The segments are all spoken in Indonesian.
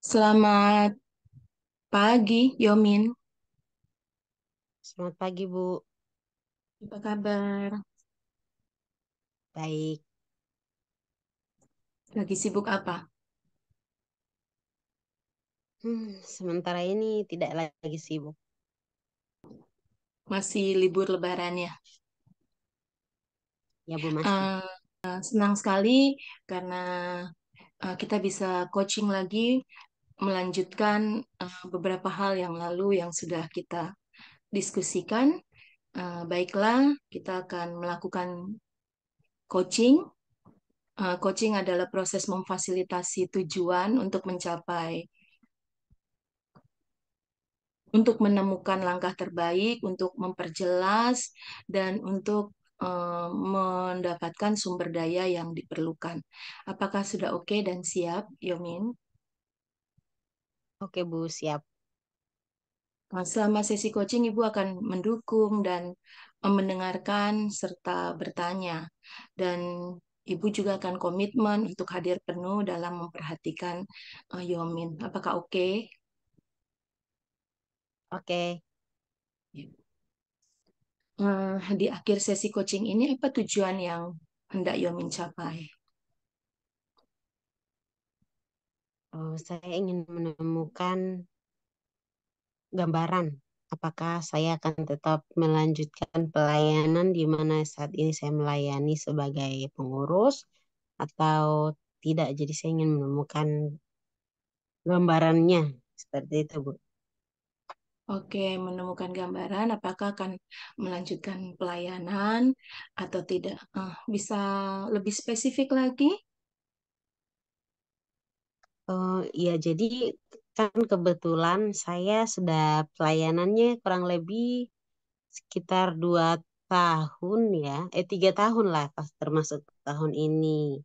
Selamat pagi, Yomin. Selamat pagi, Bu. Apa kabar? Baik. Lagi sibuk apa? Sementara ini tidak lagi sibuk. Masih libur Lebaran ya? Ya, Bu, masih. Eh, Senang sekali karena kita bisa coaching lagi, melanjutkan beberapa hal yang lalu yang sudah kita diskusikan. Baiklah, kita akan melakukan coaching. Coaching adalah proses memfasilitasi tujuan untuk menemukan langkah terbaik, untuk memperjelas, dan untuk mendapatkan sumber daya yang diperlukan. Apakah sudah oke dan siap, Yomin? Oke, Bu, siap. Nah, selama sesi coaching, Ibu akan mendukung dan mendengarkan serta bertanya. Dan Ibu juga akan komitmen untuk hadir penuh dalam memperhatikan Yomin. Apakah oke? Oke. Di akhir sesi coaching ini, apa tujuan yang hendak Yomin capai? Saya ingin menemukan gambaran apakah saya akan tetap melanjutkan pelayanan di mana saat ini saya melayani sebagai pengurus atau tidak. Jadi saya ingin menemukan gambarannya seperti itu, Bu. Oke, menemukan gambaran apakah akan melanjutkan pelayanan atau tidak. Bisa lebih spesifik lagi? Ya, jadi kan kebetulan saya sudah pelayanannya kurang lebih sekitar 2 tahun ya, 3 tahun lah pas termasuk tahun ini.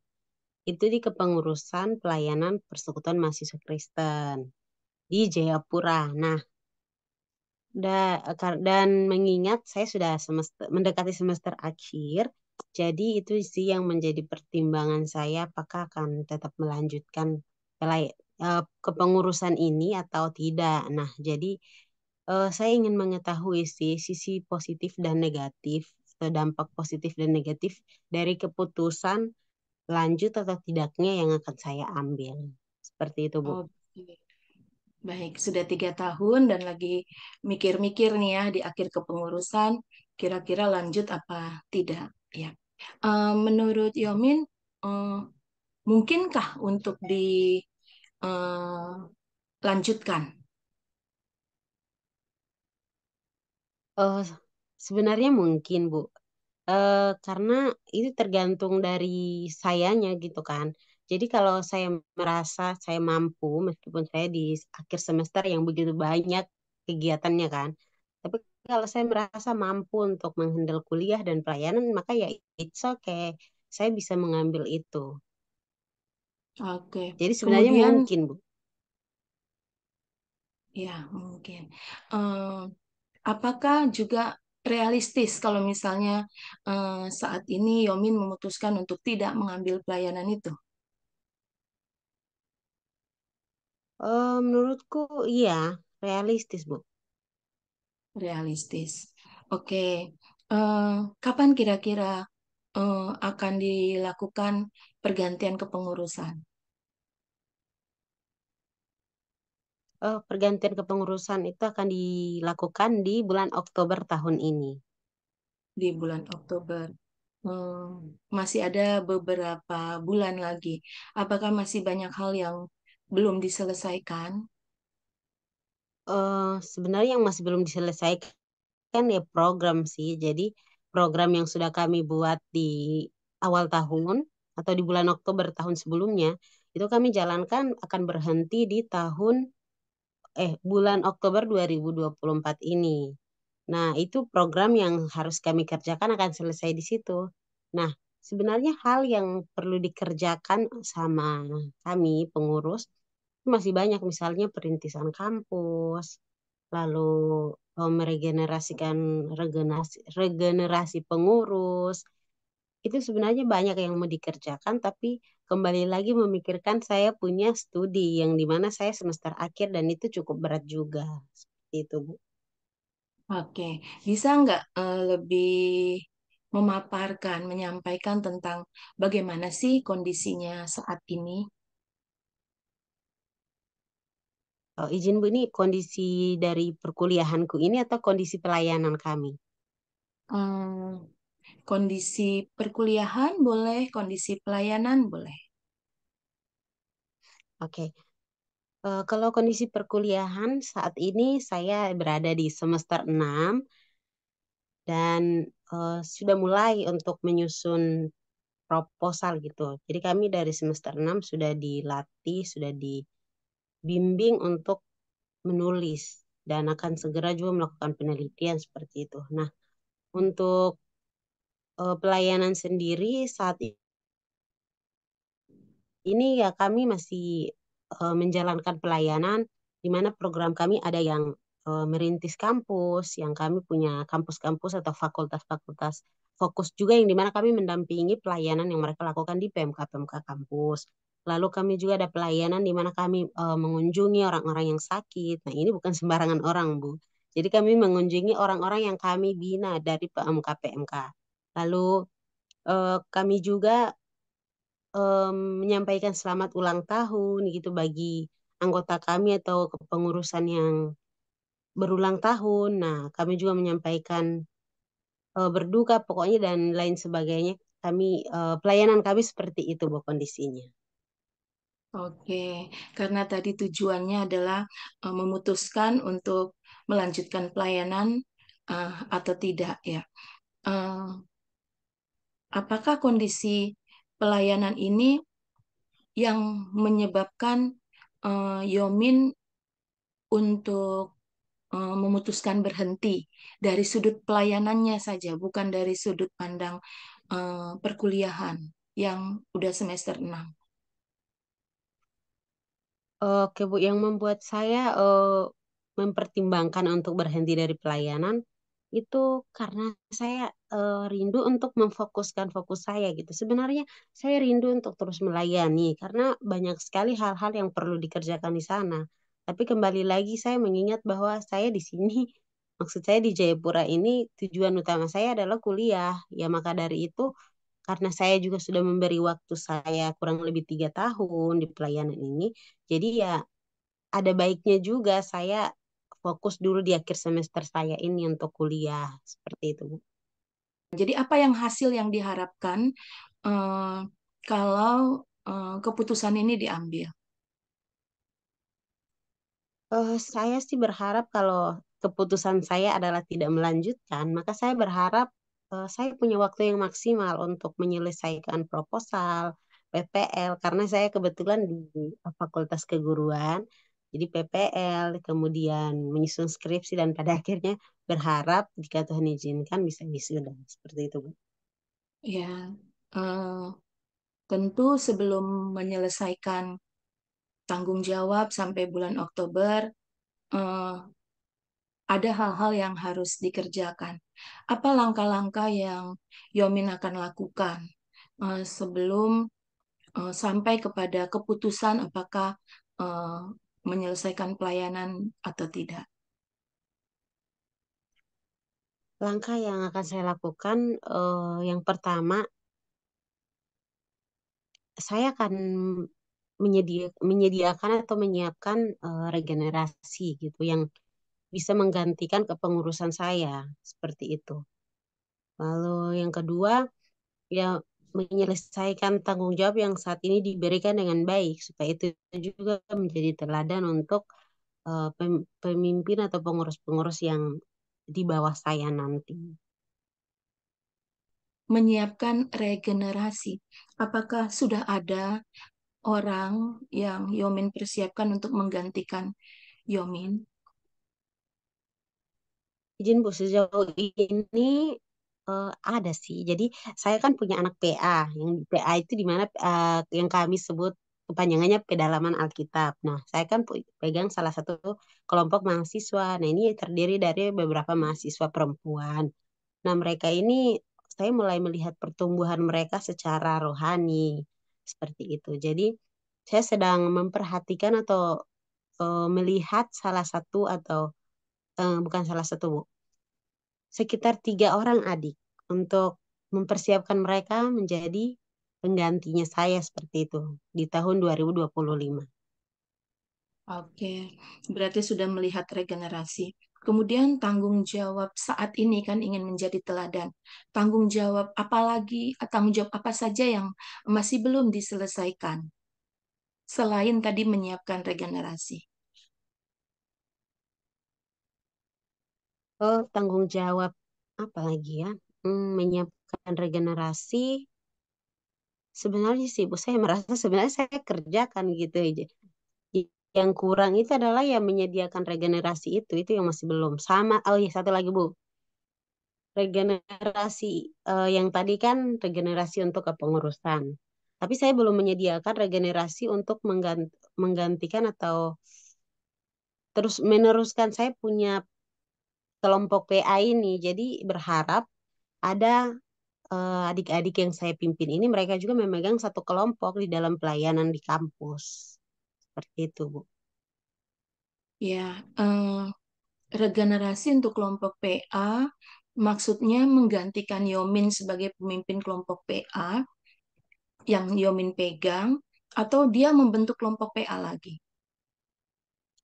Itu di kepengurusan pelayanan Persekutuan Mahasiswa Kristen di Jayapura. Nah, dan mengingat saya sudah mendekati semester akhir, jadi itu sih yang menjadi pertimbangan saya apakah akan tetap melanjutkan kepengurusan ini atau tidak. Nah, jadi saya ingin mengetahui sih sisi positif dan negatif, atau dampak positif dan negatif dari keputusan lanjut atau tidaknya yang akan saya ambil. Seperti itu, Bu. Oke, baik. Sudah 3 tahun dan lagi mikir-mikir nih ya di akhir kepengurusan, kira-kira lanjut apa tidak? Ya. Menurut Yomin, eh, mungkinkah untuk dilanjutkan? Eh, Sebenarnya mungkin, Bu. Karena itu tergantung dari sayanya gitu kan. Jadi kalau saya merasa saya mampu, meskipun saya di akhir semester yang begitu banyak kegiatannya kan. Tapi kalau saya merasa mampu untuk menghandle kuliah dan pelayanan, maka ya it's okay. Saya bisa mengambil itu. Oke, Jadi sebenarnya kemudian mungkin, Bu. ya mungkin. Eh, Apakah juga realistis kalau misalnya saat ini Yomin memutuskan untuk tidak mengambil pelayanan itu? Menurutku iya, realistis, Bu. Realistis. Oke. Eh, Kapan kira-kira akan dilakukan pergantian kepengurusan? Pergantian kepengurusan itu akan dilakukan di bulan Oktober tahun ini. Di bulan Oktober. Masih ada beberapa bulan lagi. Apakah masih banyak hal yang belum diselesaikan? Sebenarnya yang masih belum diselesaikan ya program sih. Jadi program yang sudah kami buat di awal tahun atau di bulan Oktober tahun sebelumnya, itu kami jalankan akan berhenti di bulan Oktober 2024 ini. Nah, itu program yang harus kami kerjakan akan selesai di situ. Nah, sebenarnya hal yang perlu dikerjakan sama kami pengurus masih banyak, misalnya perintisan kampus, lalu meregenerasikan regenerasi pengurus. Itu sebenarnya banyak yang mau dikerjakan, tapi kembali lagi memikirkan saya punya studi yang dimana saya semester akhir dan itu cukup berat juga. Seperti itu, Bu. Oke, bisa nggak lebih memaparkan, menyampaikan tentang bagaimana sih kondisinya saat ini? Izin Bu, ini kondisi dari perkuliahanku ini atau kondisi pelayanan kami? Hmm, kondisi perkuliahan boleh, kondisi pelayanan boleh. Oke. Kalau kondisi perkuliahan saat ini saya berada di semester 6 dan sudah mulai untuk menyusun proposal gitu. Jadi kami dari semester 6 sudah dilatih, sudah dibimbing untuk menulis dan akan segera juga melakukan penelitian seperti itu. Nah, untuk pelayanan sendiri saat ini ya kami masih menjalankan pelayanan di mana program kami ada yang merintis kampus, yang kami punya kampus-kampus atau fakultas-fakultas fokus juga yang dimana kami mendampingi pelayanan yang mereka lakukan di PMK-PMK kampus. Lalu kami juga ada pelayanan di mana kami mengunjungi orang-orang yang sakit. Nah, ini bukan sembarangan orang, Bu. Jadi kami mengunjungi orang-orang yang kami bina dari PMK-PMK. Lalu kami juga menyampaikan selamat ulang tahun gitu bagi anggota kami atau kepengurusan yang berulang tahun. Nah, kami juga menyampaikan berduka pokoknya dan lain sebagainya. Kami pelayanan kami seperti itu Bu kondisinya. Oke, karena tadi tujuannya adalah memutuskan untuk melanjutkan pelayanan atau tidak ya. Eh, apakah kondisi pelayanan ini yang menyebabkan Yomin untuk memutuskan berhenti dari sudut pelayanannya saja, bukan dari sudut pandang perkuliahan yang udah semester 6? Oke Bu, yang membuat saya mempertimbangkan untuk berhenti dari pelayanan itu karena saya rindu untuk memfokuskan fokus saya gitu. Sebenarnya saya rindu untuk terus melayani karena banyak sekali hal-hal yang perlu dikerjakan di sana. Tapi kembali lagi saya mengingat bahwa saya di sini, maksud saya di Jayapura ini tujuan utama saya adalah kuliah. Ya maka dari itu karena saya juga sudah memberi waktu saya kurang lebih 3 tahun di pelayanan ini, jadi ya ada baiknya juga saya fokus dulu di akhir semester saya ini untuk kuliah. Seperti itu, Bu. Jadi apa yang hasil yang diharapkan eh, kalau keputusan ini diambil? Saya sih berharap kalau keputusan saya adalah tidak melanjutkan, maka saya berharap saya punya waktu yang maksimal untuk menyelesaikan proposal, PPL, karena saya kebetulan di Fakultas Keguruan, jadi PPL, kemudian menyusun skripsi, dan pada akhirnya berharap jika Tuhan izinkan bisa wisuda. Seperti itu, Bu. Ya, eh, tentu sebelum menyelesaikan tanggung jawab sampai bulan Oktober, eh, ada hal-hal yang harus dikerjakan. Apa langkah-langkah yang Yomin akan lakukan sebelum sampai kepada keputusan apakah eh, menyelesaikan pelayanan atau tidak? Langkah yang akan saya lakukan, yang pertama, saya akan menyediakan atau menyiapkan regenerasi gitu yang bisa menggantikan kepengurusan saya seperti itu. Lalu yang kedua, ya menyelesaikan tanggung jawab yang saat ini diberikan dengan baik supaya itu juga menjadi teladan untuk pemimpin atau pengurus-pengurus yang di bawah saya nanti. Menyiapkan regenerasi. Apakah sudah ada orang yang Yomin persiapkan untuk menggantikan Yomin? Izin Bu, sejauh ini ada sih. Jadi saya kan punya anak PA. Yang di PA itu di mana yang kami sebut kepanjangannya pedalaman Alkitab. Nah, saya kan pegang salah satu kelompok mahasiswa. Nah, ini terdiri dari beberapa mahasiswa perempuan. Nah, mereka ini saya mulai melihat pertumbuhan mereka secara rohani, seperti itu. Jadi saya sedang memperhatikan atau melihat salah satu atau bukan salah satu Bu, sekitar 3 orang adik untuk mempersiapkan mereka menjadi penggantinya saya seperti itu di tahun 2025. Oke, berarti sudah melihat regenerasi. Kemudian tanggung jawab saat ini kan ingin menjadi teladan. Tanggung jawab apa lagi, tanggung jawab apa saja yang masih belum diselesaikan selain tadi menyiapkan regenerasi? Oh, tanggung jawab apa lagi ya? Menyiapkan regenerasi. Sebenarnya sih, Bu, saya merasa sebenarnya saya kerjakan gitu aja. Yang kurang itu adalah yang menyediakan regenerasi itu yang masih belum. Sama, oh iya satu lagi Bu, regenerasi yang tadi kan regenerasi untuk kepengurusan. Tapi saya belum menyediakan regenerasi untuk menggantikan atau terus meneruskan saya punya kelompok PA ini. Jadi berharap ada adik-adik yang saya pimpin ini mereka juga memegang satu kelompok di dalam pelayanan di kampus. Seperti itu, Bu. Ya, regenerasi untuk kelompok PA maksudnya menggantikan Yomin sebagai pemimpin kelompok PA yang Yomin pegang, atau dia membentuk kelompok PA lagi.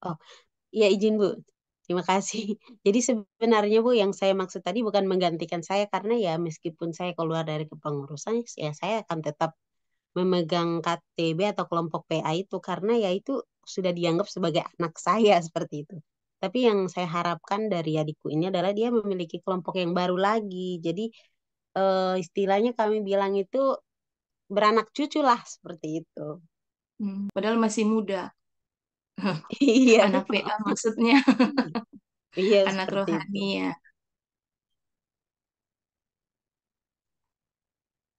Oh, ya izin, Bu. Terima kasih. Jadi sebenarnya Bu yang saya maksud tadi bukan menggantikan saya karena ya meskipun saya keluar dari kepengurusan ya saya akan tetap memegang KTB atau kelompok PA itu karena ya itu sudah dianggap sebagai anak saya seperti itu. Tapi yang saya harapkan dari adikku ini adalah dia memiliki kelompok yang baru lagi. Jadi istilahnya kami bilang itu beranak cucu lah seperti itu. Padahal masih muda. Iya, Anak PA maksudnya iya anak seperti itu. rohani ya.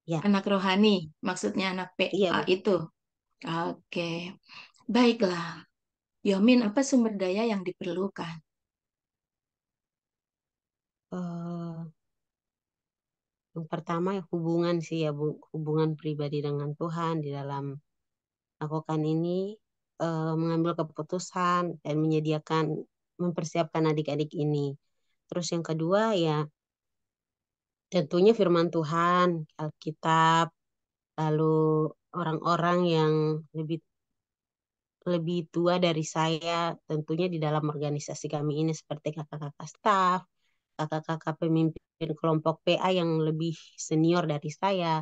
Ya, Anak rohani maksudnya anak iya PA Bu. itu. Oke, baiklah. Yomin, apa sumber daya yang diperlukan? Eh, yang pertama ya hubungan sih ya Bu, hubungan pribadi dengan Tuhan di dalam melakukan ini, mengambil keputusan dan menyediakan, mempersiapkan adik-adik ini. Terus yang kedua ya tentunya firman Tuhan, Alkitab, lalu orang-orang yang lebih lebih tua dari saya tentunya di dalam organisasi kami ini seperti kakak-kakak staf, kakak-kakak pemimpin kelompok PA yang lebih senior dari saya,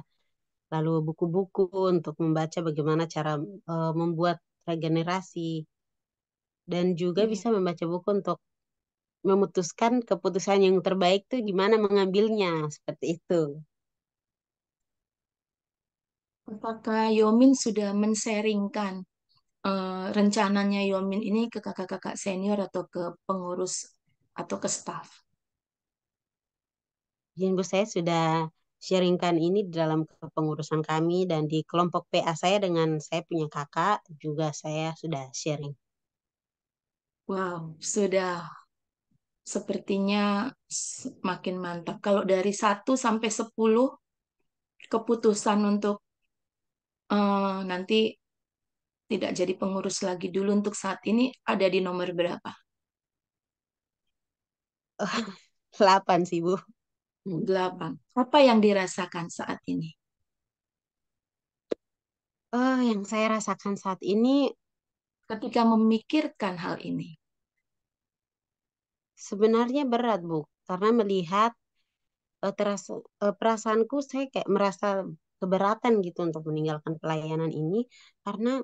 lalu buku-buku untuk membaca bagaimana cara membuat regenerasi dan juga Ya. bisa membaca buku untuk memutuskan keputusan yang terbaik tuh gimana mengambilnya seperti itu. Apakah Yomin sudah men-sharingkan rencananya Yomin ini ke kakak-kakak senior atau ke pengurus atau ke staff? Jadi Bu, saya sudah sharingkan ini di dalam kepengurusan kami dan di kelompok PA saya dengan saya punya kakak juga saya sudah sharing. Wow, sudah sepertinya makin mantap. Kalau dari 1 sampai 10, keputusan untuk nanti tidak jadi pengurus lagi dulu untuk saat ini ada di nomor berapa? 8 sih Bu. Hmm. 8. Apa yang dirasakan saat ini? Yang saya rasakan saat ini Ketika memikirkan hal ini. sebenarnya berat Bu, karena melihat terasa perasaanku saya kayak merasa keberatan gitu untuk meninggalkan pelayanan ini karena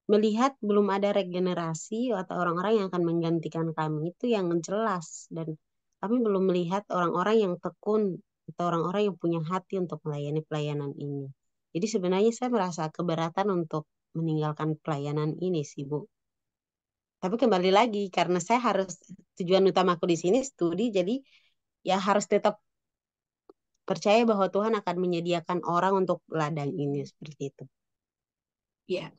melihat belum ada regenerasi atau orang-orang yang akan menggantikan kami itu yang jelas dan kami belum melihat orang-orang yang tekun atau orang-orang yang punya hati untuk melayani pelayanan ini. Jadi sebenarnya saya merasa keberatan untuk meninggalkan pelayanan ini sih Bu. Tapi kembali lagi karena saya harus tujuan utamaku di sini studi jadi ya harus tetap percaya bahwa Tuhan akan menyediakan orang untuk ladang ini seperti itu. Ya.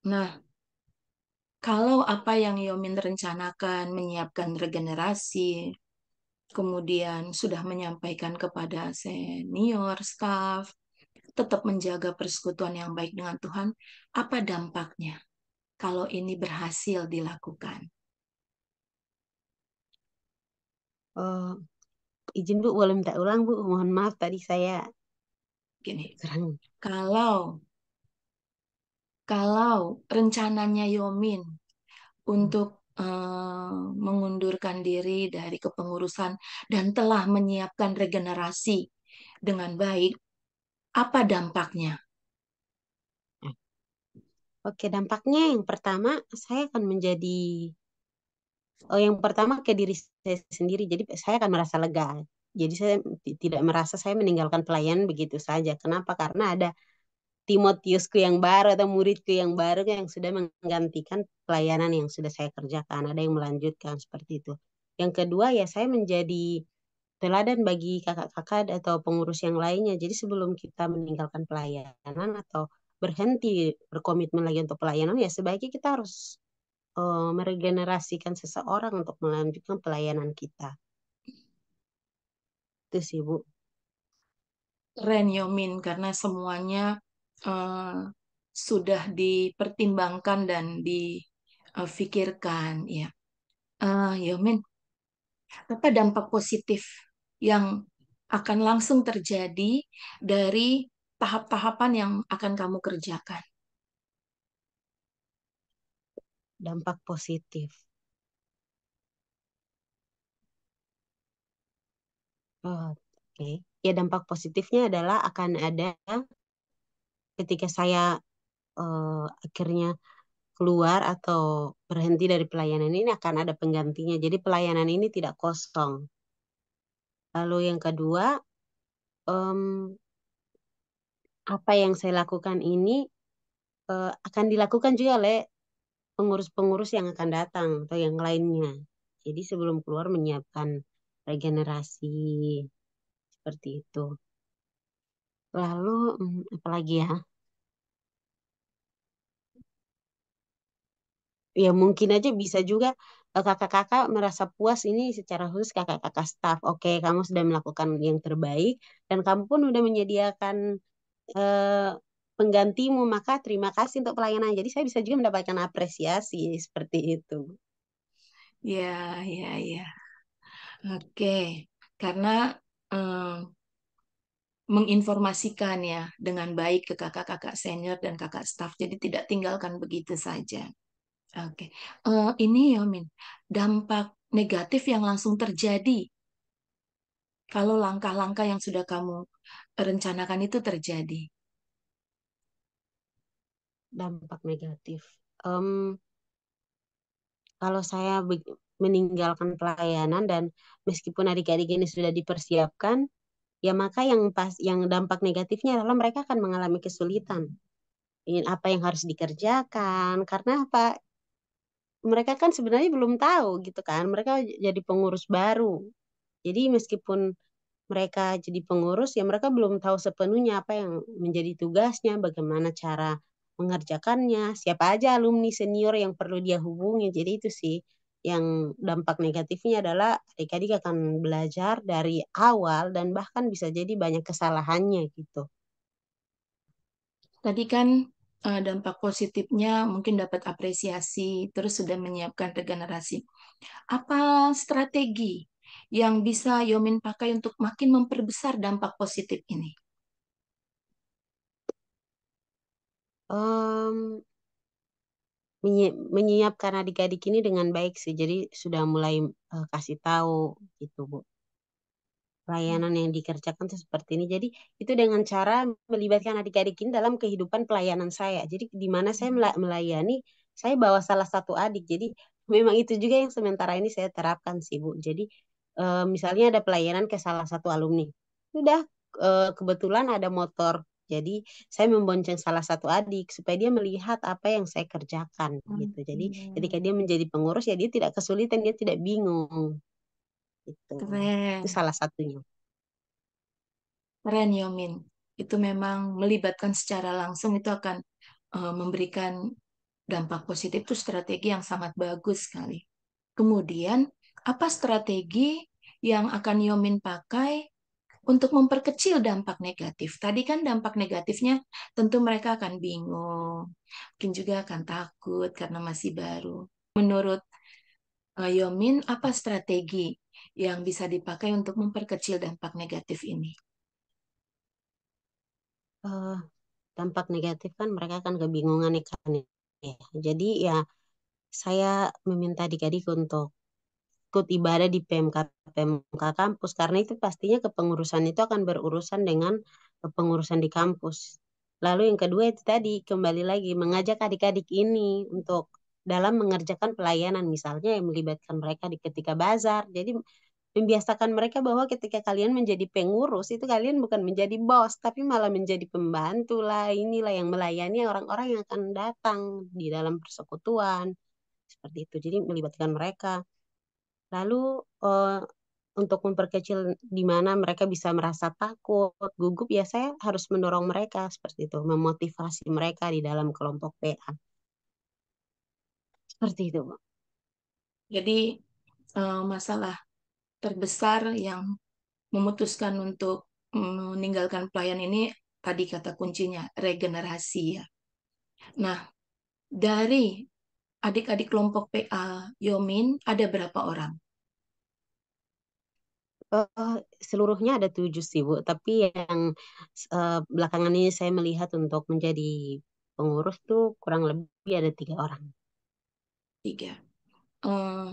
Nah, kalau apa yang Yomin rencanakan, menyiapkan regenerasi, kemudian sudah menyampaikan kepada senior, staff, tetap menjaga persekutuan yang baik dengan Tuhan, apa dampaknya kalau ini berhasil dilakukan? Oh, izin Bu, boleh minta ulang Bu? Mohon maaf tadi saya Gini, kurang. kalau kalau rencananya Yomin untuk mengundurkan diri dari kepengurusan dan telah menyiapkan regenerasi dengan baik, apa dampaknya? Oke, dampaknya yang pertama saya akan menjadi yang pertama ke diri saya sendiri. Jadi saya akan merasa lega. Jadi saya tidak merasa saya meninggalkan pelayanan begitu saja. Kenapa? Karena ada Timotiusku yang baru atau muridku yang baru yang sudah menggantikan pelayanan yang sudah saya kerjakan. Ada yang melanjutkan seperti itu. Yang kedua ya saya menjadi teladan bagi kakak-kakak atau pengurus yang lainnya. Jadi sebelum kita meninggalkan pelayanan atau berhenti berkomitmen lagi untuk pelayanan, ya sebaiknya kita harus meregenerasikan seseorang untuk melanjutkan pelayanan kita. Itu sih, Bu. Keren Yomin, karena semuanya eh, sudah dipertimbangkan dan difikirkan ya. Yomin, apa dampak positif yang akan langsung terjadi dari tahap-tahapan yang akan kamu kerjakan? Dampak positif. Oh, oke. Ya, dampak positifnya adalah akan ada ketika saya akhirnya keluar atau berhenti dari pelayanan ini akan ada penggantinya. Jadi pelayanan ini tidak kosong. Lalu yang kedua, em, apa yang saya lakukan ini akan dilakukan juga oleh pengurus-pengurus yang akan datang atau yang lainnya. Jadi sebelum keluar menyiapkan regenerasi seperti itu. Lalu apa lagi ya? Ya mungkin aja bisa juga kakak-kakak merasa puas ini secara khusus kakak-kakak staff. Oke, kamu sudah melakukan yang terbaik dan kamu pun sudah menyediakan eh, penggantimu, maka terima kasih untuk pelayanan. Jadi saya bisa juga mendapatkan apresiasi seperti itu. Ya, ya, ya. Oke, karena eh, menginformasikan ya dengan baik ke kakak-kakak senior dan kakak staff, jadi tidak tinggalkan begitu saja. Oke, ini ya Min, dampak negatif yang langsung terjadi kalau langkah-langkah yang sudah kamu rencanakan itu terjadi. Dampak negatif. Em, kalau saya meninggalkan pelayanan dan meskipun adik-adik ini sudah dipersiapkan, ya maka yang dampak negatifnya adalah mereka akan mengalami kesulitan. Ingin apa yang harus dikerjakan karena apa? Mereka kan sebenarnya belum tahu gitu kan. Mereka jadi pengurus baru. Jadi meskipun mereka jadi pengurus ya mereka belum tahu sepenuhnya apa yang menjadi tugasnya, bagaimana cara mengerjakannya, siapa aja alumni senior yang perlu dia hubungi. Jadi itu sih yang dampak negatifnya adalah adik-adik akan belajar dari awal dan bahkan bisa jadi banyak kesalahannya gitu. Tadi kan dampak positifnya mungkin dapat apresiasi, terus sudah menyiapkan regenerasi. Apa strategi yang bisa Yomin pakai untuk makin memperbesar dampak positif ini? Em, menyiapkan adik-adik ini dengan baik sih. Jadi sudah mulai kasih tahu gitu, Bu. Pelayanan yang dikerjakan tuh seperti ini. Jadi itu dengan cara melibatkan adik-adik ini dalam kehidupan pelayanan saya. Jadi di mana saya melayani, saya bawa salah satu adik. Jadi memang itu juga yang sementara ini saya terapkan sih, Bu. Jadi misalnya ada pelayanan ke salah satu alumni. Sudah kebetulan ada motor. Jadi saya membonceng salah satu adik supaya dia melihat apa yang saya kerjakan gitu. Jadi ketika dia menjadi pengurus ya dia tidak kesulitan, dia tidak bingung gitu. Itu Keren, salah satunya. keren Yomin. Itu memang melibatkan secara langsung itu akan memberikan dampak positif itu strategi yang sangat bagus sekali. Kemudian, apa strategi yang akan Yomin pakai untuk memperkecil dampak negatif. Tadi kan dampak negatifnya tentu mereka akan bingung, mungkin juga akan takut karena masih baru. Menurut Yomin, apa strategi yang bisa dipakai untuk memperkecil dampak negatif ini? Eh, dampak negatif kan mereka kan kebingungan ya kan ya. Jadi ya saya meminta adik-adik untuk ikut ibadah di PMK kampus karena itu pastinya kepengurusan itu akan berurusan dengan kepengurusan di kampus. Lalu yang kedua itu tadi kembali lagi mengajak adik-adik ini untuk dalam mengerjakan pelayanan misalnya yang melibatkan mereka di ketika bazar. Jadi membiasakan mereka bahwa ketika kalian menjadi pengurus itu kalian bukan menjadi bos tapi malah menjadi pembantu lah inilah yang melayani orang-orang yang akan datang di dalam persekutuan seperti itu. Jadi melibatkan mereka. Lalu eh, untuk memperkecil di mana mereka bisa merasa takut, gugup, ya saya harus mendorong mereka seperti itu, memotivasi mereka di dalam kelompok PA. Seperti itu, Bu. Jadi masalah terbesar yang memutuskan untuk meninggalkan pelayan ini tadi kata kuncinya regenerasi ya. Nah, dari adik-adik kelompok PA Yomin ada berapa orang? Eh, seluruhnya ada 7 sih, Bu. Tapi yang belakangan ini saya melihat untuk menjadi pengurus tuh kurang lebih ada 3 orang. Tiga. Eh,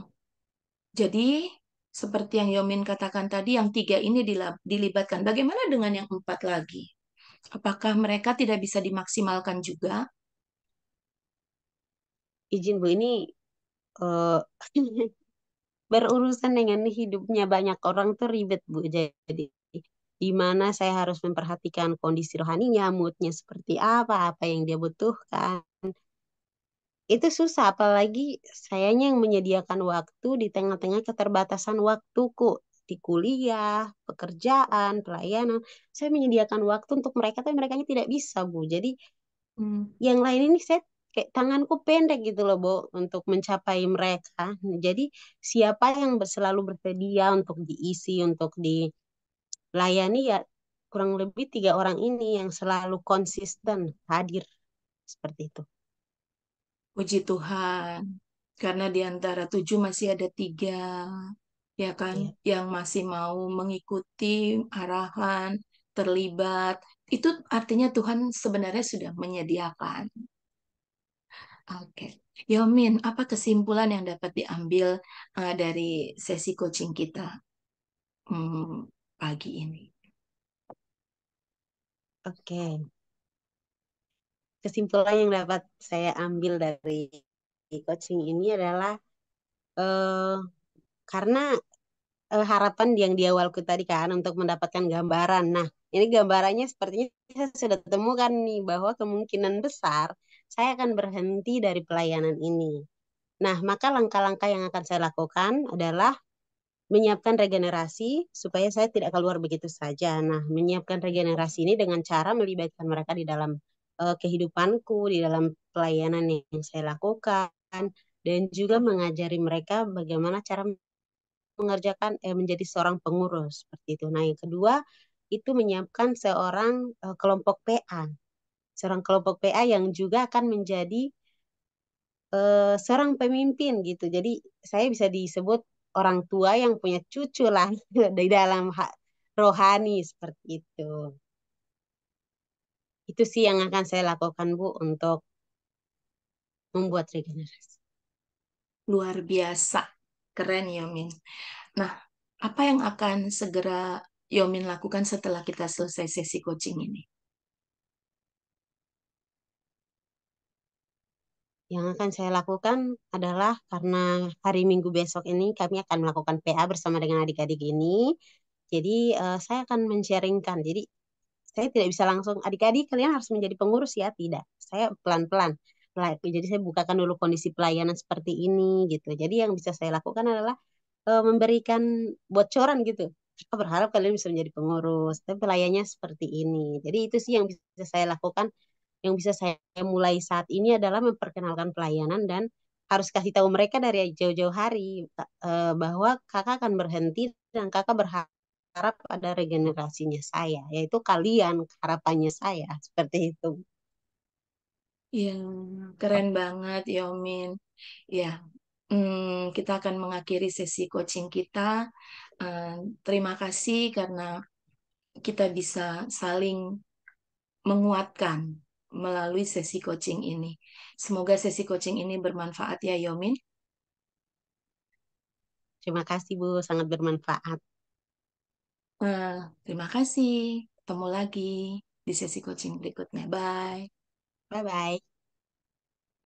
jadi seperti yang Yomin katakan tadi, yang tiga ini dilibatkan. Bagaimana dengan yang empat lagi? Apakah mereka tidak bisa dimaksimalkan juga? Izin, Bu, ini eh, berurusan dengan hidupnya banyak orang tuh ribet, Bu. Jadi di mana saya harus memperhatikan kondisi rohaninya, moodnya seperti apa, apa yang dia butuhkan. Itu susah, apalagi sayanya yang menyediakan waktu di tengah-tengah keterbatasan waktuku di kuliah, pekerjaan, pelayanan. Saya menyediakan waktu untuk mereka, tapi mereka tidak bisa, Bu. Jadi Hmm. yang lain ini saya kayak tanganku pendek gitu loh, Bu, untuk mencapai mereka. Jadi siapa yang selalu bersedia untuk diisi, untuk dilayani ya kurang lebih 3 orang ini yang selalu konsisten hadir seperti itu. Puji Tuhan, karena di antara tujuh masih ada tiga, ya kan, Ya. yang masih mau mengikuti arahan, terlibat. Itu artinya Tuhan sebenarnya sudah menyediakan. Oke. Yomin, apa kesimpulan yang dapat diambil dari sesi coaching kita pagi ini? Oke, kesimpulan yang dapat saya ambil dari coaching ini adalah eh, karena harapan yang di awalku tadi kan untuk mendapatkan gambaran. Nah, ini gambarannya sepertinya saya sudah temukan nih bahwa kemungkinan besar saya akan berhenti dari pelayanan ini. Nah, maka langkah-langkah yang akan saya lakukan adalah menyiapkan regenerasi supaya saya tidak keluar begitu saja. Nah, menyiapkan regenerasi ini dengan cara melibatkan mereka di dalam kehidupanku, di dalam pelayanan yang saya lakukan, dan juga mengajari mereka bagaimana cara mengerjakan menjadi seorang pengurus seperti itu. Nah, yang kedua itu menyiapkan seorang kelompok PA, seorang kelompok PA yang juga akan menjadi seorang pemimpin gitu. Jadi saya bisa disebut orang tua yang punya cucu lah di dalam rohani seperti itu. Itu sih yang akan saya lakukan, Bu, untuk membuat regenerasi. Luar biasa. Keren, Yomin. Nah, apa yang akan segera Yomin lakukan setelah kita selesai sesi coaching ini? Yang akan saya lakukan adalah karena hari Minggu besok ini kami akan melakukan PA bersama dengan adik-adik ini. Jadi saya akan men-sharingkan. Jadi saya tidak bisa langsung adik-adik kalian harus menjadi pengurus ya, tidak. Saya pelan-pelan. Jadi saya bukakan dulu kondisi pelayanan seperti ini gitu. Jadi yang bisa saya lakukan adalah memberikan bocoran gitu. Saya berharap kalian bisa menjadi pengurus, tapi pelayannya seperti ini. Jadi itu sih yang bisa saya lakukan, yang bisa saya mulai saat ini adalah memperkenalkan pelayanan dan harus kasih tahu mereka dari jauh-jauh hari bahwa kakak akan berhenti dan kakak berharap berharap ada regenerasinya saya, yaitu kalian harapannya saya seperti itu. Iya, keren banget, Yomin. Ya, kita akan mengakhiri sesi coaching kita. Eh, Terima kasih karena kita bisa saling menguatkan melalui sesi coaching ini. Semoga sesi coaching ini bermanfaat ya, Yomin. Terima kasih Bu, sangat bermanfaat. Eh, Terima kasih. Ketemu lagi di sesi coaching berikutnya. Bye. Bye bye.